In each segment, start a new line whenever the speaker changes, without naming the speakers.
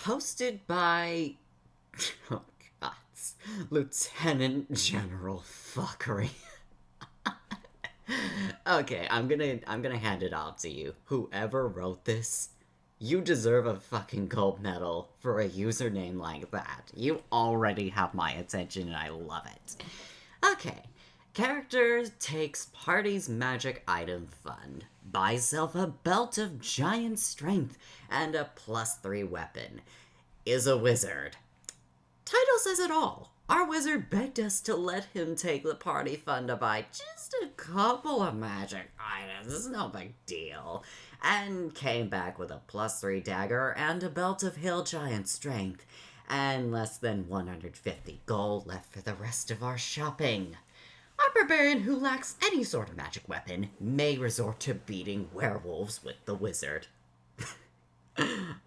hosted by... Oh, gods. Lieutenant General Fuckery. Okay, I'm gonna hand it off to you. Whoever wrote this, you deserve a fucking gold medal for a username like that. You already have my attention and I love it. Okay, character takes party's magic item fund, buys self a belt of giant strength and a +3 weapon, is a wizard. Title says it all. Our wizard begged us to let him take the party fund to buy just a couple of magic items, it's no big deal, and came back with a +3 dagger and a belt of hill giant strength, and less than 150 gold left for the rest of our shopping. Our barbarian who lacks any sort of magic weapon may resort to beating werewolves with the wizard.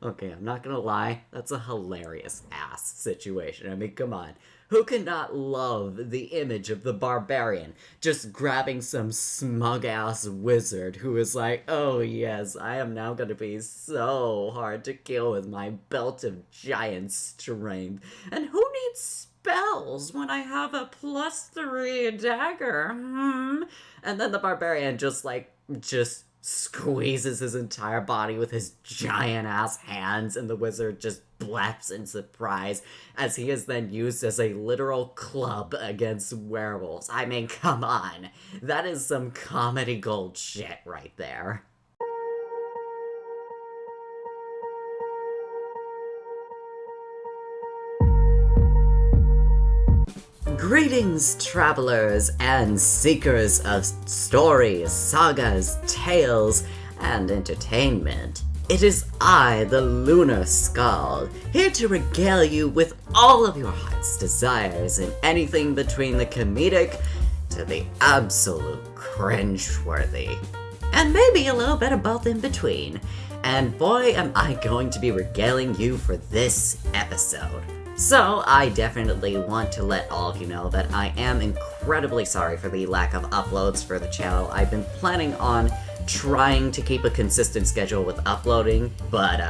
Okay, I'm not gonna lie, that's a hilarious ass situation. I mean, come on. Who cannot love the image of the barbarian just grabbing some smug-ass wizard who is like, oh yes, I am now gonna be so hard to kill with my belt of giant strength. And who needs spells when I have a +3 dagger? And then the barbarian just squeezes his entire body with his giant-ass hands, and the wizard just blaps in surprise, as he is then used as a literal club against werewolves. I mean, come on. That is some comedy gold shit right there. Greetings, travelers and seekers of stories, sagas, tales, and entertainment. It is I, the Lunar Skald, here to regale you with all of your heart's desires in anything between the comedic to the absolute cringeworthy. And maybe a little bit of both in between. And boy, am I going to be regaling you for this episode. So, I definitely want to let all of you know that I am incredibly sorry for the lack of uploads for the channel. I've been planning on trying to keep a consistent schedule with uploading, but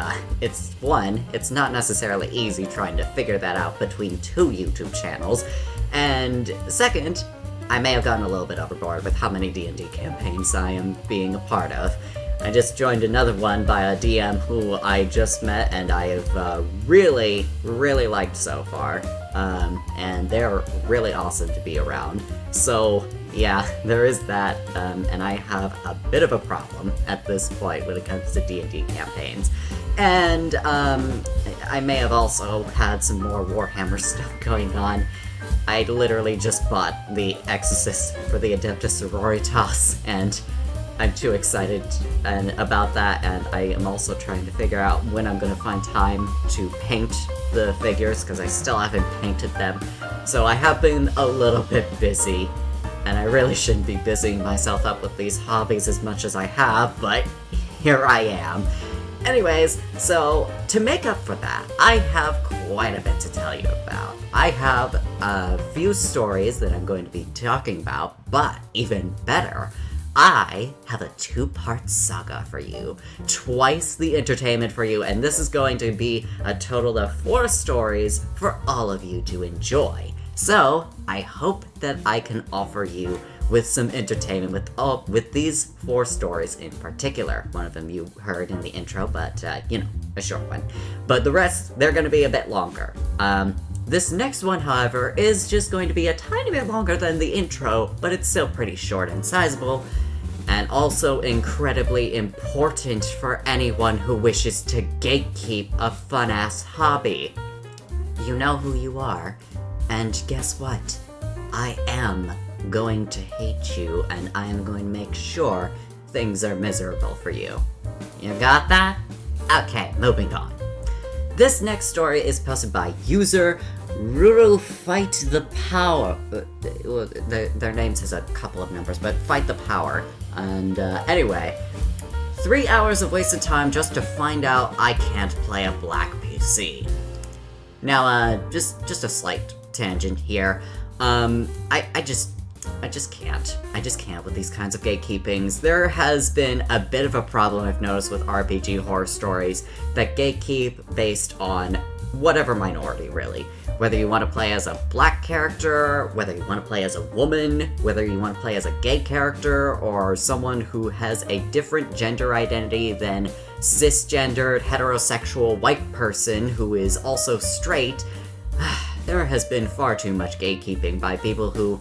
it's not necessarily easy trying to figure that out between two YouTube channels, and second, I may have gotten a little bit overboard with how many D&D campaigns I am being a part of. I just joined another one by a DM who I just met and I have really liked so far, and they're really awesome to be around. So yeah, there is that, and I have a bit of a problem at this point when it comes to D&D campaigns. And I may have also had some more Warhammer stuff going on. I literally just bought the Exorcist for the Adeptus Sororitas, and I'm too excited about that, and I am also trying to figure out when I'm going to find time to paint the figures, because I still haven't painted them. So I have been a little bit busy, and I really shouldn't be busying myself up with these hobbies as much as I have, but here I am. Anyways, so to make up for that, I have quite a bit to tell you about. I have a few stories that I'm going to be talking about, but even better, I have a 2-part saga for you, twice the entertainment for you, and this is going to be a total of 4 stories for all of you to enjoy. So, I hope that I can offer you with some entertainment with these 4 stories in particular. One of them you heard in the intro, but, a short one. But the rest, they're going to be a bit longer. This next one, however, is just going to be a tiny bit longer than the intro, but it's still pretty short and sizable, and also incredibly important for anyone who wishes to gatekeep a fun-ass hobby. You know who you are, and guess what? I am going to hate you, and I am going to make sure things are miserable for you. You got that? Okay, moving on. This next story is posted by user Rural Fight the Power. Their name says a couple of numbers, but Fight the Power. And anyway, 3 hours of wasted time just to find out I can't play a black PC. Now, just a slight tangent here. I just I just can't. I just can't with these kinds of gatekeepings. There has been a bit of a problem I've noticed with RPG horror stories that gatekeep based on whatever minority, really. Whether you want to play as a black character, whether you want to play as a woman, whether you want to play as a gay character, or someone who has a different gender identity than cisgendered, heterosexual white person who is also straight, there has been far too much gatekeeping by people who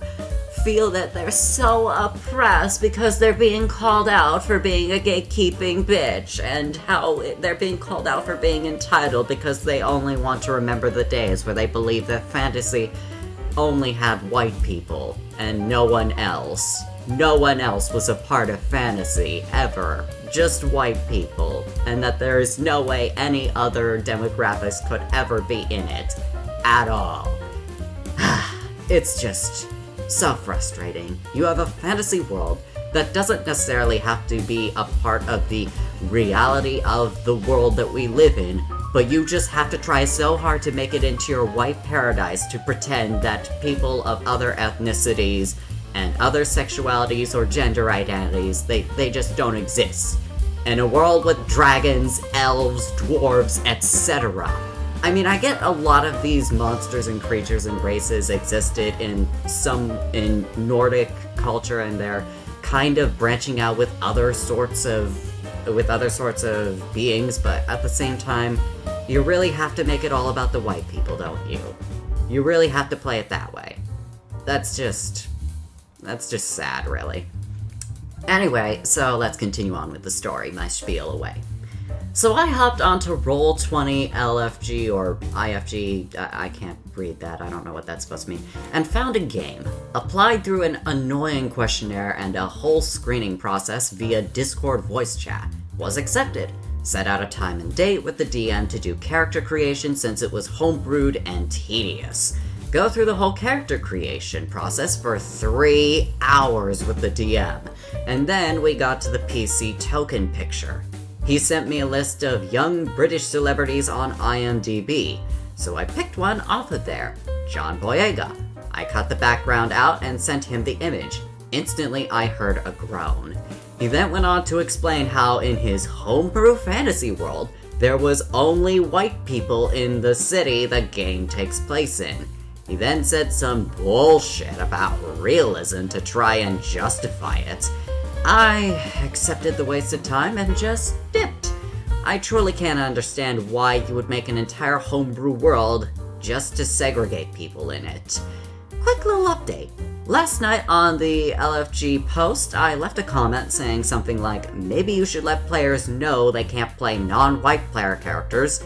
feel that they're so oppressed because they're being called out for being a gatekeeping bitch, and how they're being called out for being entitled because they only want to remember the days where they believed that fantasy only had white people and no one else. No one else was a part of fantasy, ever. Just white people, and that there is no way any other demographics could ever be in it. At all. It's just so frustrating. You have a fantasy world that doesn't necessarily have to be a part of the reality of the world that we live in, but you just have to try so hard to make it into your white paradise to pretend that people of other ethnicities and other sexualities or gender identities, they just don't exist. In a world with dragons, elves, dwarves, etc. I mean, I get a lot of these monsters and creatures and races existed in Nordic culture, and they're kind of branching out with other sorts of beings, but at the same time, you really have to make it all about the white people, don't you? You really have to play it that way. That's just sad, really. Anyway, so let's continue on with the story, my spiel away. So I hopped onto Roll20 LFG or IFG, I can't read that, I don't know what that's supposed to mean, and found a game. Applied through an annoying questionnaire and a whole screening process via Discord voice chat. Was accepted. Set out a time and date with the DM to do character creation since it was homebrewed and tedious. Go through the whole character creation process for 3 hours with the DM, and then we got to the PC token picture. He sent me a list of young British celebrities on IMDb, so I picked one off of there, John Boyega. I cut the background out and sent him the image. Instantly, I heard a groan. He then went on to explain how in his homebrew fantasy world, there was only white people in the city the game takes place in. He then said some bullshit about realism to try and justify it. I accepted the wasted time and just dipped. I truly can't understand why you would make an entire homebrew world just to segregate people in it. Quick little update. Last night on the LFG post, I left a comment saying something like, maybe you should let players know they can't play non-white player characters.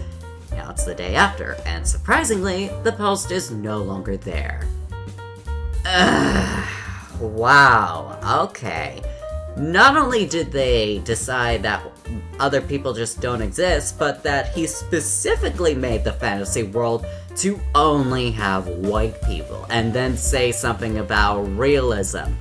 Now it's the day after, and surprisingly, the post is no longer there. Wow, okay. Not only did they decide that other people just don't exist, but that he specifically made the fantasy world to only have white people, and then say something about realism.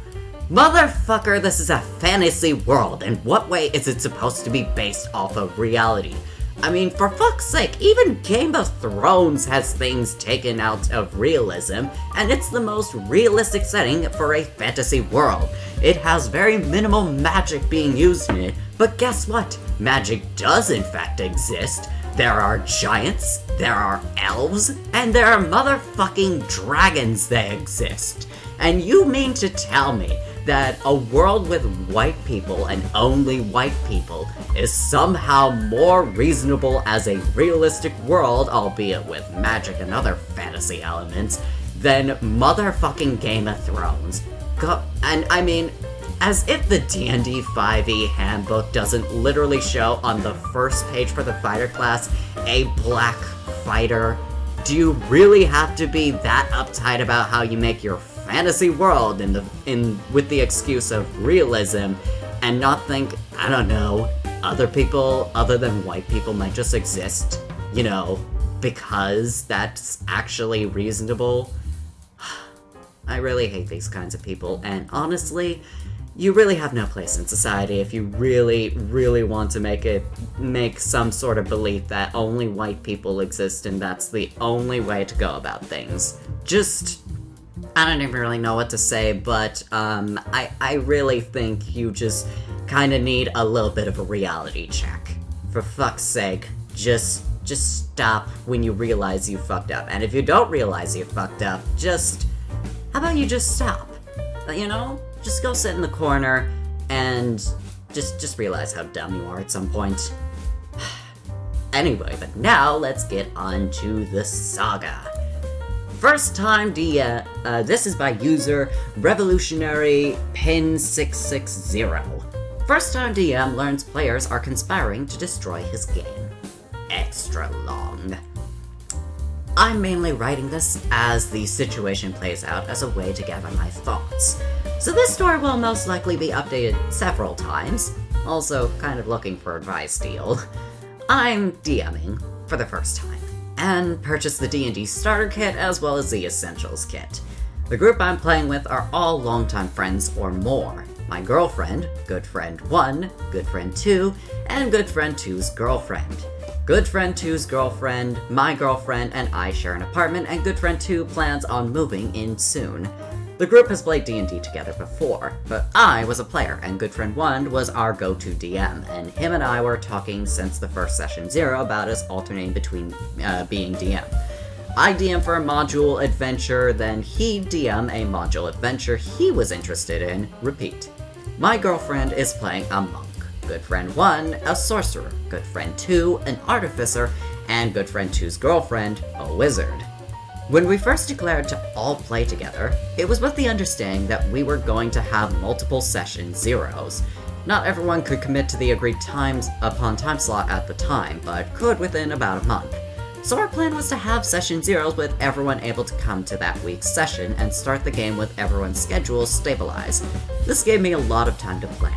Motherfucker, this is a fantasy world. In what way is it supposed to be based off of reality? I mean, for fuck's sake, even Game of Thrones has things taken out of realism, and it's the most realistic setting for a fantasy world. It has very minimal magic being used in it, but guess what? Magic does in fact exist. There are giants, there are elves, and there are motherfucking dragons that exist. And you mean to tell me that a world with white people and only white people is somehow more reasonable as a realistic world, albeit with magic and other fantasy elements, than motherfucking Game of Thrones? And I mean, as if the D&D 5e handbook doesn't literally show on the first page for the fighter class a black fighter. Do you really have to be that uptight about how you make your fantasy world with the excuse of realism and not think, I don't know, other people other than white people might just exist, you know, because that's actually reasonable? I really hate these kinds of people, and honestly, you really have no place in society if you really, really want to make some sort of belief that only white people exist and that's the only way to go about things. Just I don't even really know what to say, but I really think you just kind of need a little bit of a reality check. For fuck's sake, just stop when you realize you fucked up. And if you don't realize you fucked up, how about you just stop? You know? Just go sit in the corner and just realize how dumb you are at some point. Anyway, but now let's get on to the saga. First time DM, this is by user Revolutionary Pin 660. First time DM learns players are conspiring to destroy his game. Extra long. I'm mainly writing this as the situation plays out as a way to gather my thoughts. So this story will most likely be updated several times. Also, kind of looking for advice deal. I'm DMing for the first time, and purchased the D&D starter kit as well as the essentials kit. The group I'm playing with are all longtime friends or more. My girlfriend, good friend 1, good friend 2, and good friend 2's girlfriend. Good friend 2's girlfriend, my girlfriend, and I share an apartment, and good friend 2 plans on moving in soon. The group has played D&D together before, but I was a player, and good friend 1 was our go-to DM, and him and I were talking since the first session 0 about us alternating between being DM. I DM for a module adventure, then he DM a module adventure he was interested in, repeat. My girlfriend is playing a monk, good friend 1 a sorcerer, good friend 2 an artificer, and good friend 2's girlfriend a wizard. When we first declared to all play together, it was with the understanding that we were going to have multiple session 0s. Not everyone could commit to the agreed time slot at the time, but could within about a month. So our plan was to have session 0s with everyone able to come to that week's session and start the game with everyone's schedules stabilized. This gave me a lot of time to plan.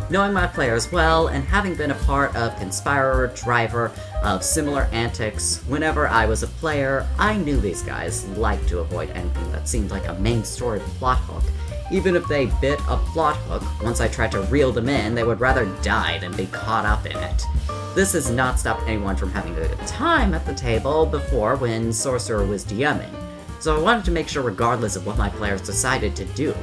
Knowing my players well, and having been a part of Conspire driver of similar antics whenever I was a player, I knew these guys liked to avoid anything that seemed like a main story plot hook. Even if they bit a plot hook, once I tried to reel them in, they would rather die than be caught up in it. This has not stopped anyone from having a good time at the table before when Sorcerer was DMing, so I wanted to make sure regardless of what my players decided to do.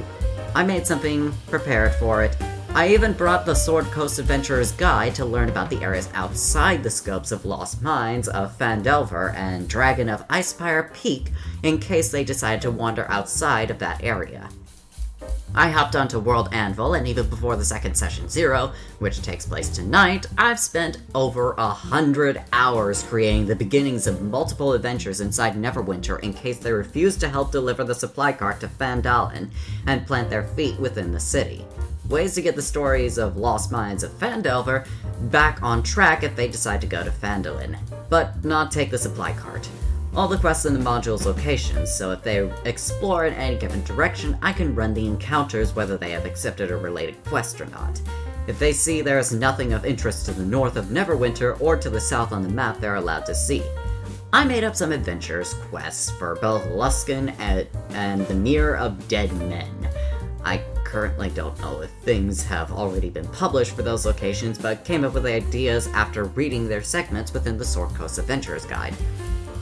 I made something prepared for it. I even brought the Sword Coast Adventurer's Guide to learn about the areas outside the scopes of Lost Mines of Phandelver and Dragon of Icespire Peak in case they decided to wander outside of that area. I hopped onto World Anvil, and even before the second session 0, which takes place tonight, I've spent over 100 hours creating the beginnings of multiple adventures inside Neverwinter in case they refuse to help deliver the supply cart to Phandalin and plant their feet within the city. Ways to get the stories of Lost Mines of Phandelver back on track if they decide to go to Phandalin, but not take the supply cart. All the quests in the module's locations, so if they explore in any given direction, I can run the encounters whether they have accepted a related quest or not. If they see there is nothing of interest to the north of Neverwinter or to the south on the map, they're allowed to see. I made up some adventures quests for both Luskan and the Mirror of Dead Men. I currently don't know if things have already been published for those locations, but came up with ideas after reading their segments within the Sword Coast Adventurer's Guide.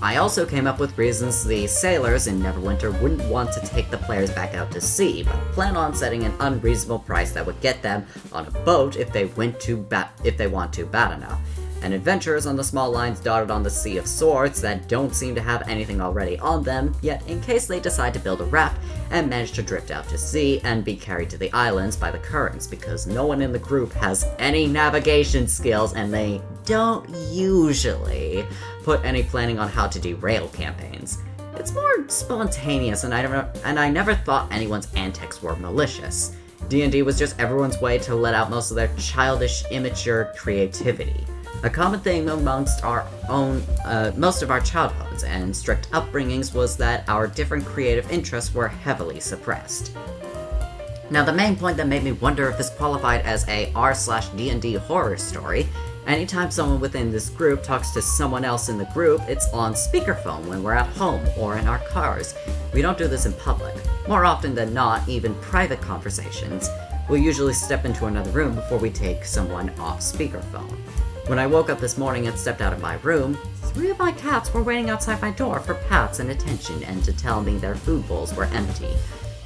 I also came up with reasons the sailors in Neverwinter wouldn't want to take the players back out to sea, but plan on setting an unreasonable price that would get them on a boat if they want to bad enough. And adventurers on the small lines dotted on the Sea of Swords that don't seem to have anything already on them, yet in case they decide to build a raft and manage to drift out to sea and be carried to the islands by the currents, because no one in the group has any navigation skills and they don't usually put any planning on how to derail campaigns. It's more spontaneous, and I never thought anyone's antics were malicious. D&D was just everyone's way to let out most of their childish, immature creativity. A common thing amongst most of our childhoods and strict upbringings was that our different creative interests were heavily suppressed. Now, the main point that made me wonder if this qualified as a r/D&D horror story, anytime someone within this group talks to someone else in the group, it's on speakerphone when we're at home or in our cars. We don't do this in public. More often than not, even private conversations, we'll usually step into another room before we take someone off speakerphone. When I woke up this morning and stepped out of my room, 3 of my cats were waiting outside my door for pats and attention and to tell me their food bowls were empty.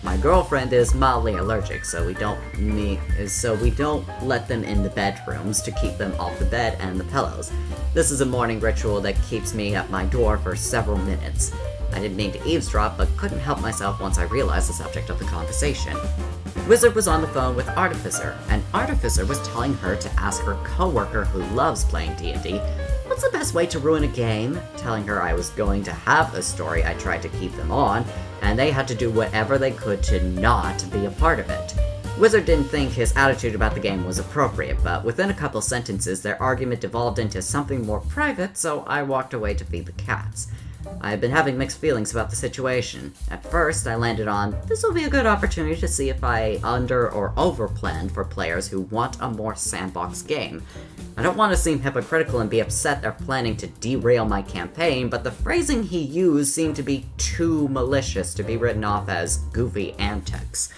My girlfriend is mildly allergic, so we don't let them in the bedrooms to keep them off the bed and the pillows. This is a morning ritual that keeps me at my door for several minutes. I didn't mean to eavesdrop, but couldn't help myself once I realized the subject of the conversation. Wizard was on the phone with Artificer, and Artificer was telling her to ask her coworker who loves playing D&D, what's the best way to ruin a game? Telling her I was going to have a story I tried to keep them on, and they had to do whatever they could to not be a part of it. Wizard didn't think his attitude about the game was appropriate, but within a couple sentences their argument devolved into something more private, so I walked away to feed the cats. I had been having mixed feelings about the situation. At first, I landed on, this will be a good opportunity to see if I under or over planned for players who want a more sandbox game. I don't want to seem hypocritical and be upset they're planning to derail my campaign, but the phrasing he used seemed to be too malicious to be written off as goofy antics.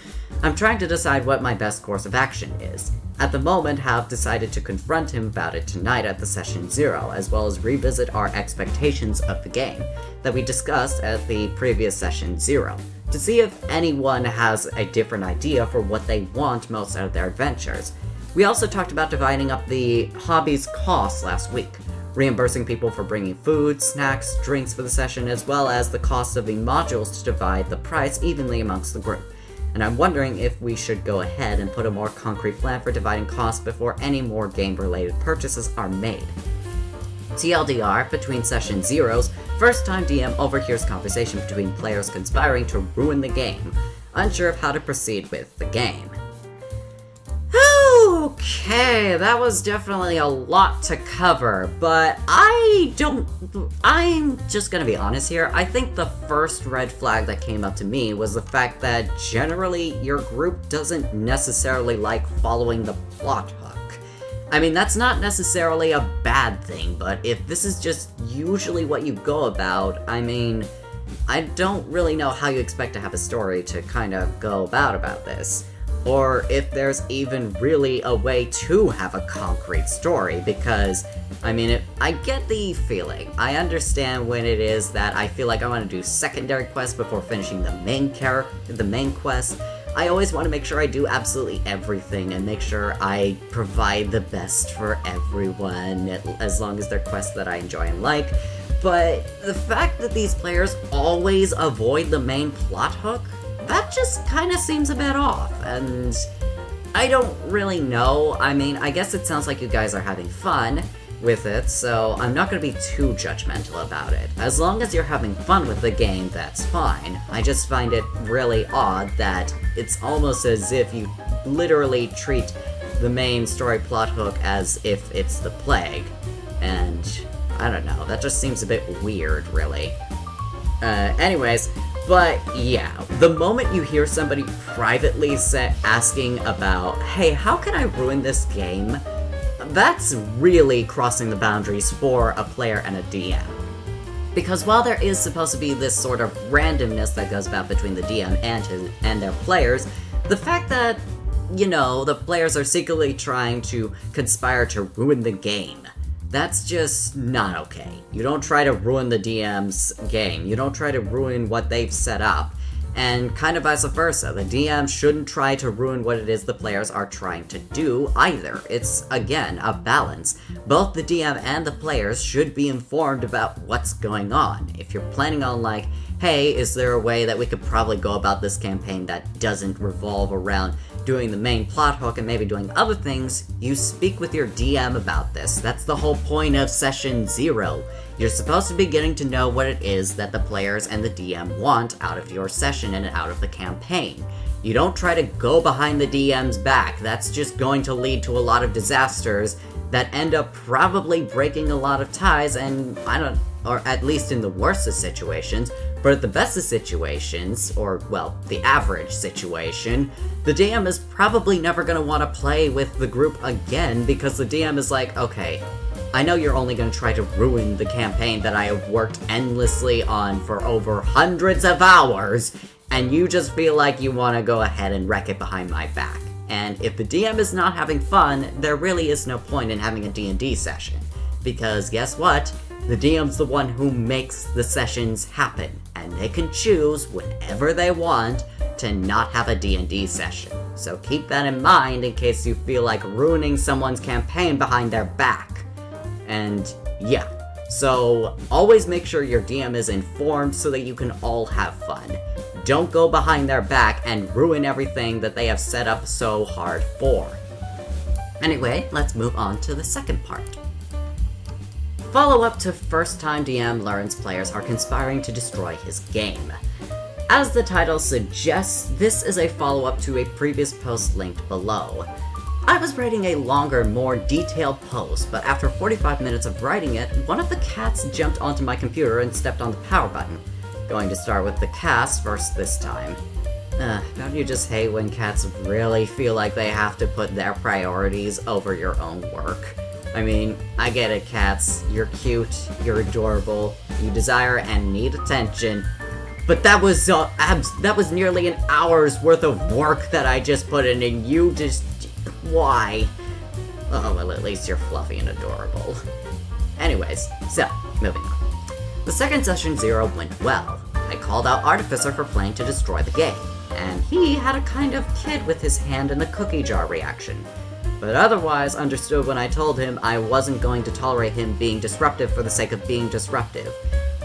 I'm trying to decide what my best course of action is. At the moment, have decided to confront him about it tonight at the Session 0, as well as revisit our expectations of the game that we discussed at the previous Session 0, to see if anyone has a different idea for what they want most out of their adventures. We also talked about dividing up the hobby's costs last week, reimbursing people for bringing food, snacks, drinks for the session, as well as the cost of the modules to divide the price evenly amongst the group. And I'm wondering if we should go ahead and put a more concrete plan for dividing costs before any more game-related purchases are made. TLDR, between Session 0's, first-time DM overhears conversation between players conspiring to ruin the game, unsure of how to proceed with the game. Okay, that was definitely a lot to cover, but I'm just gonna be honest here. I think the first red flag that came up to me was the fact that generally your group doesn't necessarily like following the plot hook. I mean, that's not necessarily a bad thing, but if this is just usually what you go about, I mean, I don't really know how you expect to have a story to kind of go about this. Or if there's even really a way to have a concrete story, because, I mean, I get the feeling. I understand when it is that I feel like I want to do secondary quests before finishing the main quest. I always want to make sure I do absolutely everything and make sure I provide the best for everyone, as long as they're quests that I enjoy and like. But the fact that these players always avoid the main plot hook, that just kind of seems a bit off, and I don't really know. I mean, I guess it sounds like you guys are having fun with it, so I'm not going to be too judgmental about it. As long as you're having fun with the game, that's fine. I just find it really odd that it's almost as if you literally treat the main story plot hook as if it's the plague, and I don't know, that just seems a bit weird, really. Anyways, but yeah, the moment you hear somebody privately asking about, hey, how can I ruin this game? That's really crossing the boundaries for a player and a DM. Because while there is supposed to be this sort of randomness that goes about between the DM and their players, the fact that, you know, the players are secretly trying to conspire to ruin the game, that's just not okay. You don't try to ruin the DM's game. You don't try to ruin what they've set up. And kind of vice versa. The DM shouldn't try to ruin what it is the players are trying to do either. It's, again, a balance. Both the DM and the players should be informed about what's going on. If you're planning on, like, hey, is there a way that we could probably go about this campaign that doesn't revolve around doing the main plot hook and maybe doing other things, you speak with your DM about this. That's the whole point of Session 0. You're supposed to be getting to know what it is that the players and the DM want out of your session and out of the campaign. You don't try to go behind the DM's back. That's just going to lead to a lot of disasters that end up probably breaking a lot of ties, and or at least in the worst of situations, but at the best of situations, or, well, the average situation, the DM is probably never going to want to play with the group again, because the DM is like, okay, I know you're only going to try to ruin the campaign that I have worked endlessly on for over hundreds of hours, and you just feel like you want to go ahead and wreck it behind my back. and if the DM is not having fun, there really is no point in having a D&D session. Because guess what? The DM's the one who makes the sessions happen, and they can choose whenever they want to not have a D&D session. So keep that in mind in case you feel like ruining someone's campaign behind their back. And yeah, so always make sure your DM is informed so that you can all have fun. Don't go behind their back and ruin everything that they have set up so hard for. Anyway, let's move on to the second part. Follow-up to first-time DM learns players are conspiring to destroy his game. As the title suggests, this is a follow-up to a previous post linked below. I was writing a longer, more detailed post, but after 45 minutes of writing it, one of the cats jumped onto my computer and stepped on the power button. Going to start with the cats first this time. Don't you just hate when cats really feel like they have to put their priorities over your own work? I mean, I get it, cats. You're cute, you're adorable, you desire and need attention, but that was nearly an hour's worth of work that I just put in, and you just... why? Oh, well, at least you're fluffy and adorable. Anyways, so, moving on. The second session 0 went well. I called out Artificer for planning to destroy the game, and he had a kind of kid with his hand in the cookie jar reaction. But otherwise understood when I told him I wasn't going to tolerate him being disruptive for the sake of being disruptive.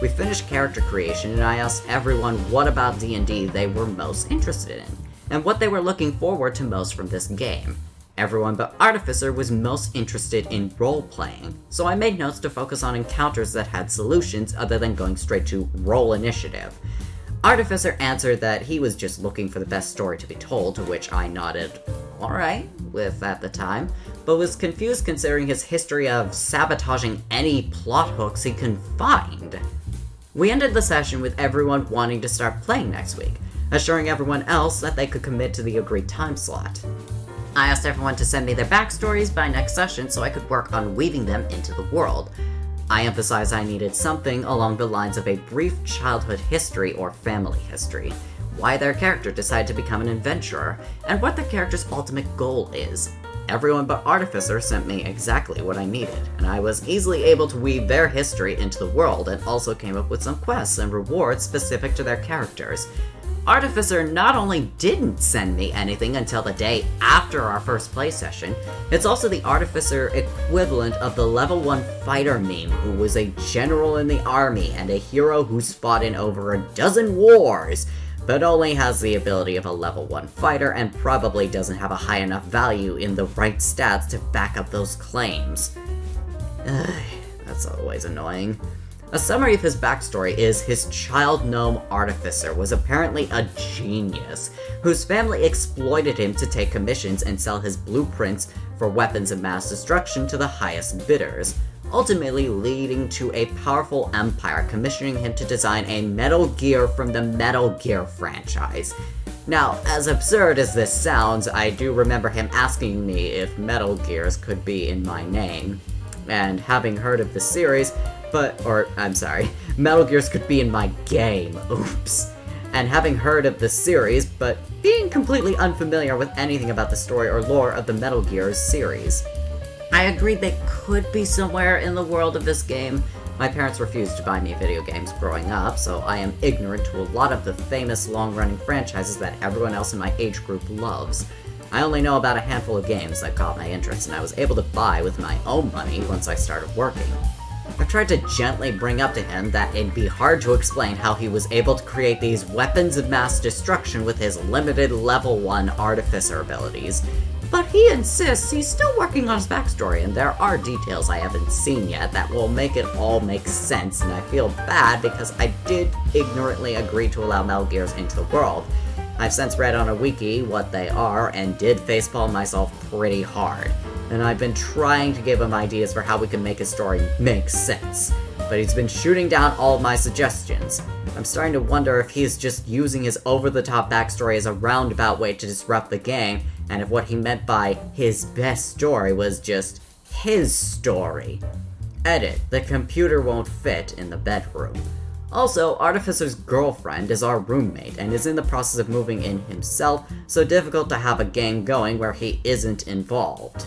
We finished character creation, and I asked everyone what about D&D they were most interested in, and what they were looking forward to most from this game. Everyone but Artificer was most interested in role-playing, so I made notes to focus on encounters that had solutions other than going straight to roll initiative. Artificer answered that he was just looking for the best story to be told, to which I nodded, alright, with at the time, but was confused considering his history of sabotaging any plot hooks he can find. We ended the session with everyone wanting to start playing next week, assuring everyone else that they could commit to the agreed time slot. I asked everyone to send me their backstories by next session so I could work on weaving them into the world. I emphasized I needed something along the lines of a brief childhood history or family history, why their character decided to become an adventurer, and what their character's ultimate goal is. Everyone but Artificer sent me exactly what I needed, and I was easily able to weave their history into the world and also came up with some quests and rewards specific to their characters. Artificer not only didn't send me anything until the day after our first play session, it's also the Artificer equivalent of the level 1 fighter meme who was a general in the army and a hero who's fought in over a dozen wars, but only has the ability of a level 1 fighter and probably doesn't have a high enough value in the right stats to back up those claims. That's always annoying. A summary of his backstory is his child gnome Artificer was apparently a genius, whose family exploited him to take commissions and sell his blueprints for weapons of mass destruction to the highest bidders, ultimately leading to a powerful empire commissioning him to design a Metal Gear from the Metal Gear franchise. Now, as absurd as this sounds, I do remember him asking me if Metal Gears could be in my name, and having heard of the series, Metal Gears could be in my game, oops. And having heard of the series, but being completely unfamiliar with anything about the story or lore of the Metal Gears series. I agreed they could be somewhere in the world of this game. My parents refused to buy me video games growing up, so I am ignorant to a lot of the famous long-running franchises that everyone else in my age group loves. I only know about a handful of games that caught my interest, and I was able to buy with my own money once I started working. I've tried to gently bring up to him that it'd be hard to explain how he was able to create these weapons of mass destruction with his limited level 1 Artificer abilities, but he insists he's still working on his backstory and there are details I haven't seen yet that will make it all make sense, and I feel bad because I did ignorantly agree to allow Metal Gears into the world. I've since read on a wiki what they are and did facepalm myself pretty hard, and I've been trying to give him ideas for how we can make his story make sense, but he's been shooting down all of my suggestions. I'm starting to wonder if he's just using his over-the-top backstory as a roundabout way to disrupt the game, and if what he meant by his best story was just his story. Edit, the computer won't fit in the bedroom. Also, Artificer's girlfriend is our roommate and is in the process of moving in himself, so difficult to have a gang going where he isn't involved.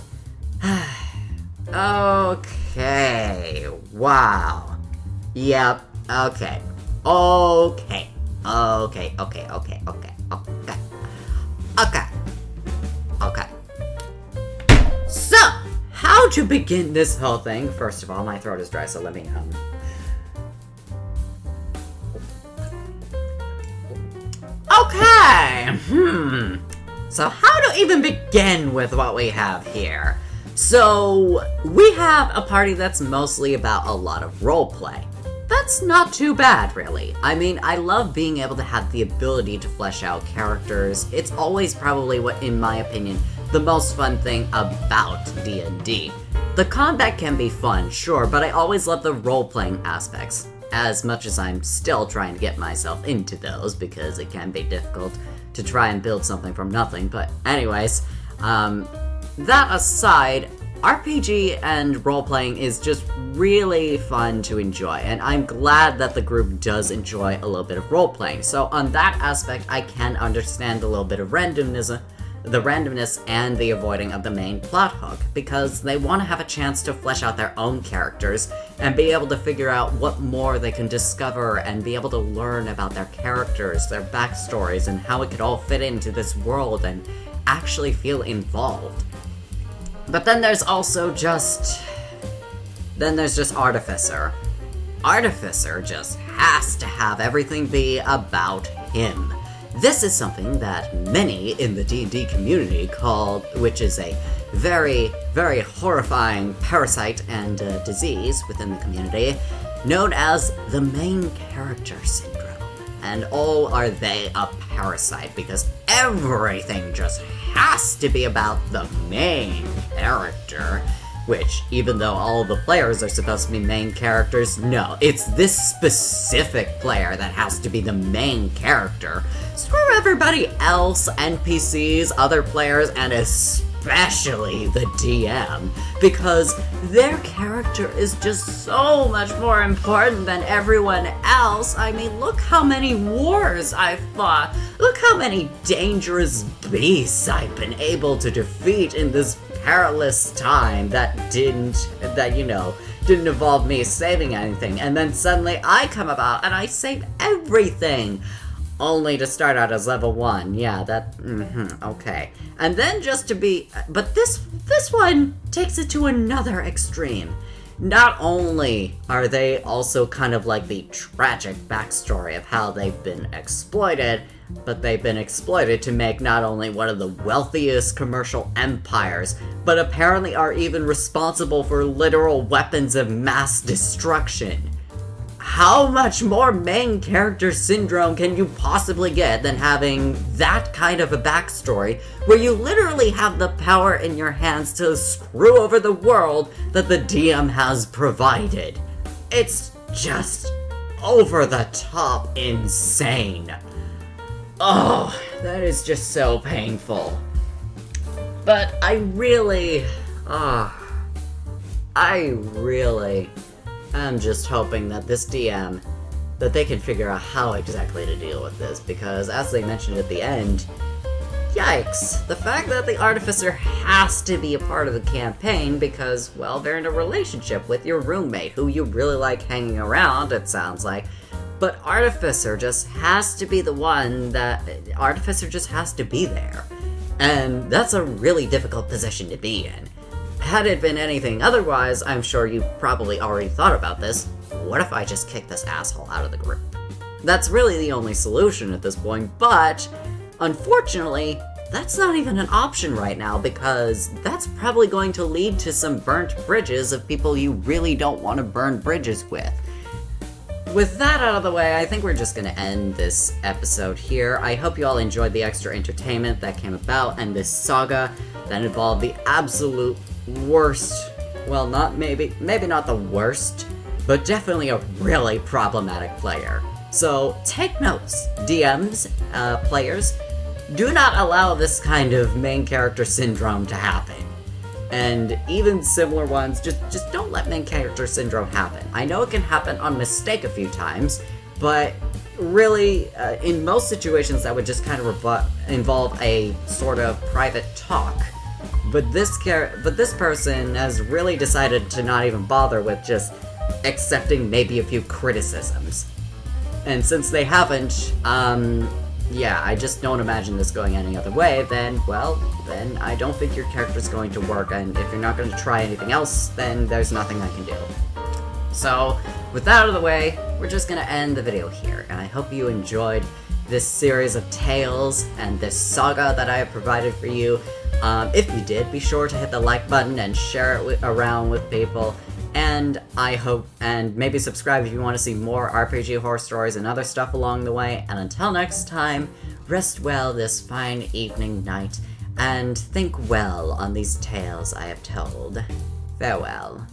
Okay, wow. Yep, okay. Okay. So, how to begin this whole thing? First of all, my throat is dry, so let me, Okay, So how to even begin with what we have here? So, we have a party that's mostly about a lot of roleplay. That's not too bad, really. I mean, I love being able to have the ability to flesh out characters. It's always probably what, in my opinion, the most fun thing about D&D. The combat can be fun, sure, but I always love the role-playing aspects. As much as I'm still trying to get myself into those, because it can be difficult to try and build something from nothing. But anyways, that aside, RPG and role-playing is just really fun to enjoy, and I'm glad that the group does enjoy a little bit of role-playing. So on that aspect, I can understand a little bit of randomness and the avoiding of the main plot hook, because they want to have a chance to flesh out their own characters and be able to figure out what more they can discover and be able to learn about their characters, their backstories, and how it could all fit into this world and actually feel involved. But then there's also just Artificer. Artificer just has to have everything be about him. This is something that many in the D&D community call, which is a very, very horrifying parasite and disease within the community, known as the main character syndrome. And oh, are they a parasite, because everything just has to be about the main character. Which, even though all the players are supposed to be main characters, no, it's this specific player that has to be the main character. Screw everybody else, NPCs, other players, and especially the DM, because their character is just so much more important than everyone else. I mean, look how many wars I've fought. Look how many dangerous beasts I've been able to defeat in this perilous time that didn't involve me saving anything, and then suddenly I come about and I save everything, only to start out as level 1. Yeah, okay. And then but this one takes it to another extreme. Not only are they also kind of like the tragic backstory of how they've been exploited, but they've been exploited to make not only one of the wealthiest commercial empires, but apparently are even responsible for literal weapons of mass destruction. How much more main character syndrome can you possibly get than having that kind of a backstory, where you literally have the power in your hands to screw over the world that the DM has provided? It's just over the top insane. Oh, that is just so painful. But I really am just hoping that this DM, that they can figure out how exactly to deal with this, because as they mentioned at the end, yikes, the fact that the Artificer has to be a part of the campaign because, well, they're in a relationship with your roommate who you really like hanging around, it sounds like. But Artificer just has to be Artificer just has to be there. And that's a really difficult position to be in. Had it been anything otherwise, I'm sure you probably already thought about this. What if I just kick this asshole out of the group? That's really the only solution at this point, but unfortunately, that's not even an option right now, because that's probably going to lead to some burnt bridges of people you really don't want to burn bridges with. With that out of the way, I think we're just going to end this episode here. I hope you all enjoyed the extra entertainment that came about and this saga that involved the absolute worst, well, maybe not the worst, but definitely a really problematic player. So take notes, DMs, players, do not allow this kind of main character syndrome to happen. And even similar ones, just don't let main character syndrome happen. I know it can happen on mistake a few times, But really, in most situations, that would just kind of involve a sort of private talk. But this person has really decided to not even bother with just accepting maybe a few criticisms. And since they haven't, yeah, I just don't imagine this going any other way, then I don't think your character's going to work, and if you're not going to try anything else, then there's nothing I can do. So, with that out of the way, we're just gonna end the video here, and I hope you enjoyed this series of tales and this saga that I have provided for you. If you did, be sure to hit the like button and share it around with people. And and maybe subscribe if you want to see more RPG horror stories and other stuff along the way. And until next time, rest well this fine evening, night, and think well on these tales I have told. Farewell.